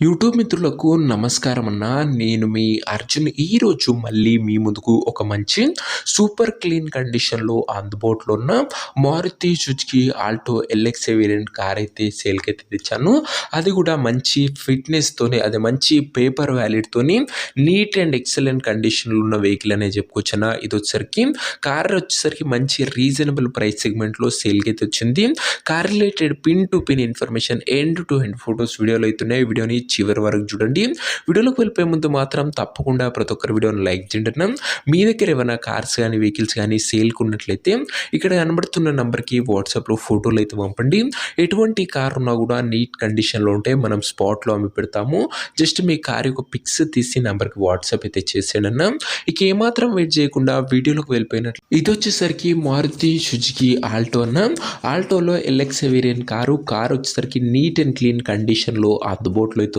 YouTube మిత్రులకు నమస్కారం అన్న. నేను మీ అర్జున్. ఈరోజు మళ్ళీ మీ ముందుకు ఒక మంచి సూపర్ క్లీన్ కండిషన్లో అందుబాటులో ఉన్న Maruti Suzuki Alto LXI variant car అయితే సేల్కి అయితే తెచ్చాను. అది కూడా మంచి ఫిట్నెస్తోని, అది మంచి పేపర్ వ్యాలిడ్తోని నీట్ అండ్ ఎక్సలెంట్ కండిషన్లో ఉన్న వెహికల్ అనే చెప్పుకోవచ్చున్నా. ఇది వచ్చేసరికి కార్ వచ్చేసరికి మంచి రీజనబుల్ ప్రైస్ సెగ్మెంట్లో సేల్కి అయితే వచ్చింది. Car related pin to pin information, end to end photos వీడియోలో అవుతున్నాయి. వీడియోని చివరి వరకు చూడండి. వీడియోలోకి వెళ్ళిపోయే ముందు మాత్రం తప్పకుండా ప్రతి ఒక్కరి వీడియోని లైక్ చేయండి. మీ దగ్గర ఏమైనా కార్స్ కానీ వెహికల్స్ కానీ సేల్కి ఉన్నట్లయితే ఇక్కడ కనబడుతున్న నెంబర్కి వాట్సాప్లో ఫోటోలు అయితే పంపండి. ఎటువంటి కార్ ఉన్నా కూడా నీట్ కండిషన్లో ఉంటే మనం స్పాట్లో అమ్మి పెడతాము. జస్ట్ మీ కార్ యొక్క పిక్స్ తీసి నెంబర్కి వాట్సాప్ అయితే చేసేయండి అన్న. ఇక ఏమాత్రం వెయిట్ చేయకుండా వీడియోలోకి వెళ్ళిపోయినట్లు, ఇది వచ్చేసరికి మారుతి సుజుకి ఆల్టో అన్న. ఆల్టోలో ఎల్ఎక్స్ఐ వేరియంట్ కారు వచ్చేసరికి నీట్ అండ్ క్లీన్ కండిషన్లో అందుబాటులో అవుతుంది.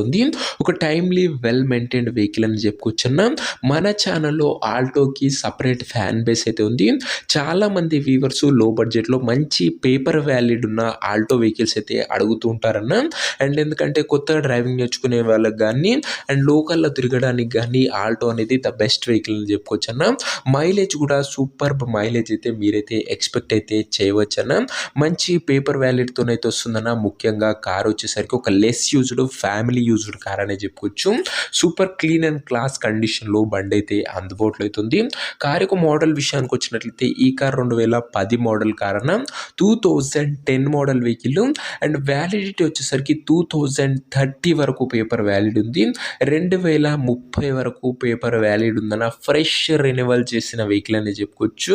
ఒక టైమ్లీ వెల్ మెయింటైన్డ్ వెహికల్ అని చెప్పుకొచ్చున్నా. మన ఛానల్లో ఆల్టోకి సపరేట్ ఫ్యాన్ బేస్ అయితే ఉంది. చాలా మంది వ్యూవర్స్ లో బడ్జెట్లో మంచి పేపర్ వ్యాలిడ్ ఉన్న ఆల్టో వెహికల్స్ అయితే అడుగుతూ ఉంటారన్న. అండ్ ఎందుకంటే కొత్తగా డ్రైవింగ్ నేర్చుకునే వాళ్ళకి కానీ అండ్ లోకల్లో తిరగడానికి కానీ ఆల్టో అనేది ద బెస్ట్ వెహికల్ అని చెప్పుకోవచ్చన్న. మైలేజ్ కూడా సూపర్ మైలేజ్ అయితే మీరైతే ఎక్స్పెక్ట్ అయితే చేయవచ్చన్న. మంచి పేపర్ వ్యాలిడ్తోనైతే వస్తుందన్న. ముఖ్యంగా కార్ వచ్చేసరికి ఒక less used family used car అనే చెప్పుకోవచ్చు. సూపర్ క్లీన్ అండ్ క్లాస్ కండిషన్లో బండి అయితే అందుబాటులో అవుతుంది. కార్ యొక్క మోడల్ విషయానికి వచ్చినట్లయితే ఈ కార్ 2010 మోడల్ కార్ అన్న. 2010 మోడల్ వెహికల్ అండ్ వ్యాలిడిటీ వచ్చేసరికి 2030 వరకు పేపర్ వ్యాలిడ్ ఉంది. 2030 వరకు పేపర్ వ్యాలిడ్ ఉందన్న. ఫ్రెష్ రెన్యువల్ చేసిన వెహికల్ అని చెప్పుకోవచ్చు.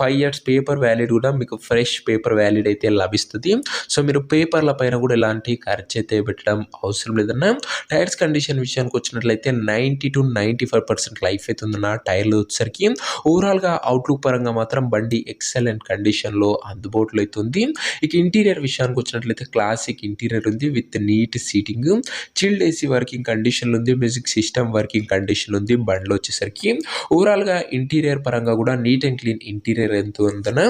5 years పేపర్ వ్యాలిడ్ కూడా మీకు ఫ్రెష్ పేపర్ వ్యాలిడ్ అయితే లభిస్తుంది. సో మీరు పేపర్ల పైన కూడా ఎలాంటి ఖర్చు అయితే పెట్టడం అవసరం లేదన్న. టైర్స్ కండిషన్ విషయానికి వచ్చినట్లయితే 90 to 95% లైఫ్ అయితే ఉందన్న. టైర్లు వచ్చేసరికి ఓవరాల్గా అవుట్లుక్ పరంగా మాత్రం బండి ఎక్సలెంట్ కండిషన్లో అందుబాటులో అవుతుంది. ఇక ఇంటీరియర్ విషయానికి వచ్చినట్లయితే క్లాసిక్ ఇంటీరియర్ ఉంది with neat seating, chilled AC working కండిషన్లో ఉంది, మ్యూజిక్ సిస్టమ్ వర్కింగ్ కండిషన్ ఉంది. బండిలో వచ్చేసరికి ఓవరాల్గా ఇంటీరియర్ పరంగా కూడా నీట్ అండ్ క్లీన్ ఇంటీరియర్ ఎంత ఉందన్న.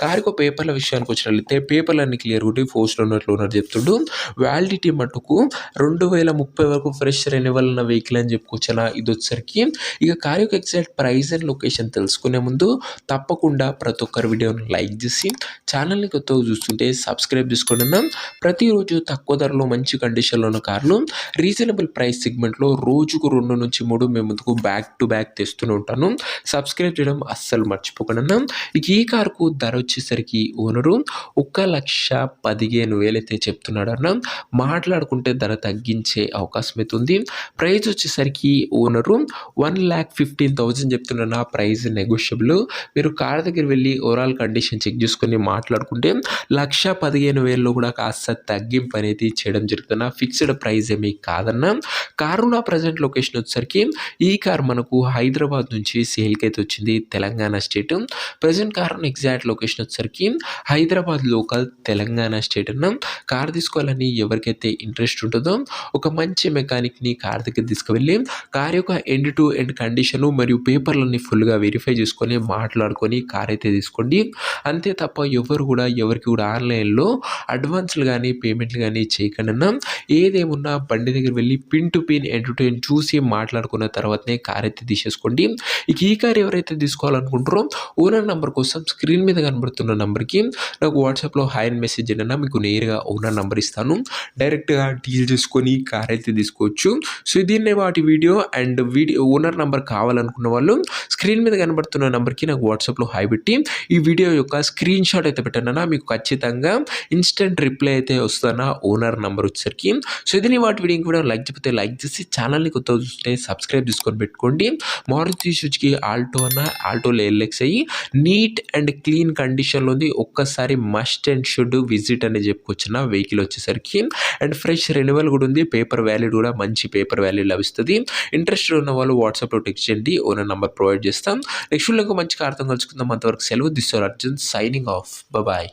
కారుకు పేపర్ల విషయానికి వచ్చినట్లయితే పేపర్లు అన్ని క్లియర్ ఉండి పోస్ట్ ఉన్నట్లు ఉన్నట్టు చెప్తుండు. వ్యాలిడిటీ మటుకు 2030 వరకు ఫ్రెష్ రెన్యువల్ ఉన్న వెహికల్ అని చెప్పుకోవచ్చునా. ఇది వచ్చేసరికి ఇక కార్ యొక్క ఎగ్జాక్ట్ ప్రైస్ అండ్ లొకేషన్ తెలుసుకునే ముందు తప్పకుండా ప్రతి ఒక్కరి వీడియోని లైక్ చేసి ఛానల్ని కొత్తగా చూస్తుంటే సబ్స్క్రైబ్ చేసుకోండి. ప్రతిరోజు తక్కువ ధరలో మంచి కండిషన్లో ఉన్న కార్లు రీజనబుల్ ప్రైస్ సెగ్మెంట్లో రోజుకు 2 నుంచి 3 మేము ముందుకు బ్యాక్ టు బ్యాక్ తెస్తూనే ఉంటాను. సబ్స్క్రైబ్ చేయడం అస్సలు మర్చిపోకుండా. ఇక ఈ కార్కు ధర వచ్చేసరికి ఓనరు 1,15,000 అయితే చెప్తున్నాడు అన్న. మాట్లాడుకుంటే ధర తగ్గించే అవకాశం అయితే ఉంది. ప్రైస్ వచ్చేసరికి ఓనరు 1,15,000 చెప్తున్నా. Price negotiable. మీరు కార్ దగ్గర వెళ్ళి ఓవరాల్ కండిషన్ చెక్ చేసుకొని మాట్లాడుకుంటే 1,15,000లో కూడా కాస్త తగ్గింపు అనేది చేయడం జరుగుతున్న. ఫిక్స్డ్ ప్రైస్ ఏమీ కాదన్న. కారు నా ప్రజెంట్ లొకేషన్ వచ్చేసరికి ఈ కార్ మనకు హైదరాబాద్ నుంచి సేల్కి అయితే వచ్చింది, Telangana state. Present car exact location వచ్చేసరికి హైదరాబాద్ లోకల్, తెలంగాణ స్టేట్ అన్న. కార్ తీసుకోవాలని ఎవరికైతే ఇంట్రెస్ట్ ఉంటుందో ఒక మంచి మెకానిక్ని కార్ దగ్గర తీసుకువెళ్ళి కార్ యొక్క ఎండ్ టు ఎండ్ కండిషన్ మరియు పేపర్లన్నీ ఫుల్గా వెరిఫై చేసుకొని మాట్లాడుకొని కార్ అయితే తీసుకోండి. అంతే తప్ప ఎవరికి కూడా ఆన్లైన్లో అడ్వాన్స్లు కానీ పేమెంట్లు కానీ చేయకుండా ఏదేమున్నా బండి దగ్గర వెళ్ళి pin to pin end to end చూసి మాట్లాడుకున్న తర్వాతనే కార్ అయితే తీసేసుకోండి. ఇక ఈ కార్ ఎవరైతే తీసుకోవాలనుకుంటారో ఓనర్ నెంబర్ కోసం స్క్రీన్ మీద కనబడుతున్న నెంబర్కి నాకు వాట్సాప్లో హాయ్ అని మెసేజ్ అయినా మీకు నేరుగా ఓనర్ నెంబర్ ఇస్తాను. డైరెక్ట్గా డీల్ చేసుకొని కార్ అయితే తీసుకోవచ్చు. సో దీన్నే వాటి వీడియో ఓనర్ నెంబర్ కావాలనుకున్న వాళ్ళు స్క్రీన్ మీద కనబడుతున్న నెంబర్కి నాకు వాట్సాప్లో హాయ్ పెట్టి ఈ వీడియో యొక్క స్క్రీన్ షాట్ అయితే పెట్టానన్నా. మీకు ఖచ్చితంగా ఇన్స్టెంట్ రిప్లై అయితే వస్తుందన్న ఓనర్ నెంబర్ వచ్చేసరికి. సో ఇది వాటి వీడియో కూడా లైక్ చెప్తే లైక్ చేసి ఛానల్ని కొత్తగా చూస్తే సబ్స్క్రైబ్ చేసుకొని పెట్టుకోండి. మారుతి సుజుకి ఆల్టో అన్న. ఆల్టోలో ఎల్ఎక్స్ఐ నీట్ అండ్ క్లీన్ కండిషన్లో ఉంది. ఒక్కసారి మస్ట్ అండ్ షుడ్ విజిట్ అని చెప్పుకొచ్చిన వెహికల్ వచ్చేసరికి. అండ్ ఫ్రెష్ రెన్యువల్ కూడా ఉంది. పేపర్ వ్యాలిడ్ కూడా మంచి పేపర్ వ్యాలిడ్ లభిస్తుంది. ఇంట్రెస్ట్ ఉన్న వాళ్ళు వాట్సాప్లో టెక్స్ట్ చేయండి, ఓనర్ నెంబర్ ప్రొవైడ్ చేస్తాం. నెక్స్ట్ వీడియోకి మంచి కార్తో కలుసుకుందాం. అంతవరకు సెలవు. This Arjun signing off. Bye.